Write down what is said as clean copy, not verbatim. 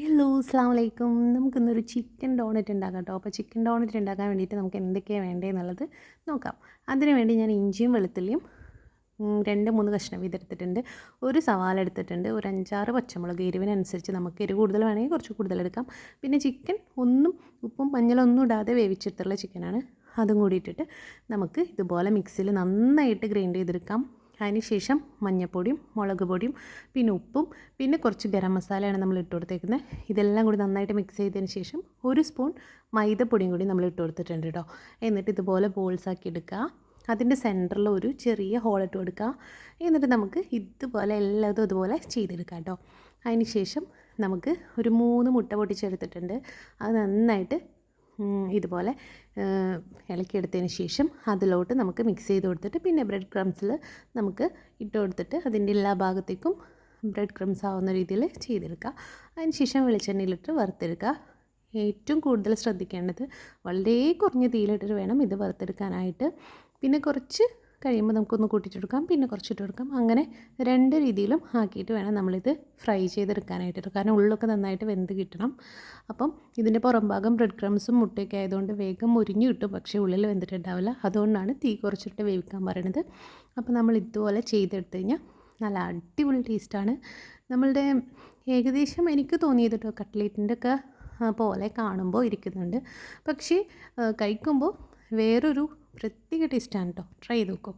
Hello അസ്സാം വലൈക്കും. നമുക്കിന്നൊരു ചിക്കൻ ഡോണറ്റ് ഉണ്ടാക്കാം കേട്ടോ. അപ്പോൾ ചിക്കൻ ഡോണറ്റ് ഉണ്ടാക്കാൻ വേണ്ടിയിട്ട് നമുക്ക് എന്തൊക്കെയാണ് വേണ്ടതെന്നുള്ളത് നോക്കാം. അതിന് വേണ്ടി ഞാൻ ഇഞ്ചിയും വെളുത്തുള്ളിയും 2-3 കഷ്ണം വീതെടുത്തിട്ടുണ്ട്. ഒരു സവാള എടുത്തിട്ടുണ്ട്. ഒരു 5-6 പച്ചമുളക് എരിവിനനുസരിച്ച് നമുക്ക് എരിവ് കൂടുതൽ വേണമെങ്കിൽ കുറച്ച് കൂടുതൽ എടുക്കാം. പിന്നെ ചിക്കൻ ഉപ്പും മഞ്ഞളൊന്നും ഇടാതെ വേവിച്ചെടുത്തുള്ള ചിക്കനാണ്. അതും കൂടി ഇട്ടിട്ട് നമുക്ക് ഇതുപോലെ മിക്സിയിൽ നന്നായിട്ട് ഗ്രൈൻഡ് ചെയ്തെടുക്കാം. അതിന് ശേഷം മഞ്ഞൾപ്പൊടിയും മുളക് പൊടിയും പിന്നെ ഉപ്പും പിന്നെ കുറച്ച് ഗരം മസാലയാണ് നമ്മൾ ഇട്ട് കൊടുത്തേക്കുന്നത്. ഇതെല്ലാം കൂടി നന്നായിട്ട് മിക്സ് ചെയ്തതിന് ശേഷം ഒരു സ്പൂൺ മൈദപ്പൊടിയും കൂടി നമ്മൾ ഇട്ട് കൊടുത്തിട്ടുണ്ട് കേട്ടോ. എന്നിട്ട് ഇതുപോലെ ബോൾസാക്കി എടുക്കുക. അതിൻ്റെ സെൻറ്ററിൽ ഒരു ചെറിയ ഹോളിട്ട് കൊടുക്കുക. എന്നിട്ട് നമുക്ക് ഇതുപോലെ എല്ലാതും ഇതുപോലെ ചെയ്തെടുക്കാം കേട്ടോ. അതിന് ശേഷം നമുക്ക് ഒരു 3 മുട്ട പൊട്ടിച്ചെടുത്തിട്ടുണ്ട്. അത് നന്നായിട്ട് ഇതുപോലെ ഇളക്കിയെടുത്തതിന് ശേഷം അതിലോട്ട് നമുക്ക് മിക്സ് ചെയ്ത് കൊടുത്തിട്ട് പിന്നെ ബ്രെഡ് ക്രംസിൽ നമുക്ക് ഇട്ട് കൊടുത്തിട്ട് അതിൻ്റെ എല്ലാ ഭാഗത്തേക്കും ബ്രെഡ് ക്രംസ് ആവുന്ന രീതിയിൽ ചെയ്തെടുക്കുക. അതിന് ശേഷം വെളിച്ചെണ്ണയിലിട്ട് വറുത്തെടുക്കുക. ഏറ്റവും കൂടുതൽ ശ്രദ്ധിക്കേണ്ടത് വളരെ കുറഞ്ഞ തീയിലിട്ടിട്ട് വേണം ഇത് വറുത്തെടുക്കാനായിട്ട്. പിന്നെ കുറച്ച് കഴിയുമ്പോൾ നമുക്കൊന്ന് കൂട്ടിയിട്ടെടുക്കാം, പിന്നെ കുറച്ചിട്ട് കൊടുക്കാം. അങ്ങനെ 2 രീതിയിലും ആക്കിയിട്ട് വേണം നമ്മളിത് ഫ്രൈ ചെയ്തെടുക്കാനായിട്ട്. കാരണം ഉള്ളൊക്കെ നന്നായിട്ട് വെന്ത് കിട്ടണം. അപ്പം ഇതിൻ്റെ പുറം ഭാഗം ബ്രെഡ് ക്രംസും മുട്ടയൊക്കെ ആയതുകൊണ്ട് വേഗം മുരിഞ്ഞ് കിട്ടും, പക്ഷേ ഉള്ളിൽ വെന്തിട്ടുണ്ടാവില്ല. അതുകൊണ്ടാണ് തീ കുറച്ചിട്ട് വേവിക്കാൻ പറയുന്നത്. അപ്പോൾ നമ്മൾ ഇതുപോലെ ചെയ്തെടുത്ത് കഴിഞ്ഞാൽ നല്ല അടിപൊളി ടേസ്റ്റാണ്. നമ്മളുടെ ഏകദേശം എനിക്ക് തോന്നിയത് കേട്ടോ കട്ട്ലേറ്റിൻ്റെ ഒക്കെ പോലെ കാണുമ്പോൾ ഇരിക്കുന്നുണ്ട്, പക്ഷേ കഴിക്കുമ്പോൾ വേറൊരു പ്രത്യേക ടേസ്റ്റാണ് കേട്ടോ. ട്രൈ ചെയ്ത് നോക്കും.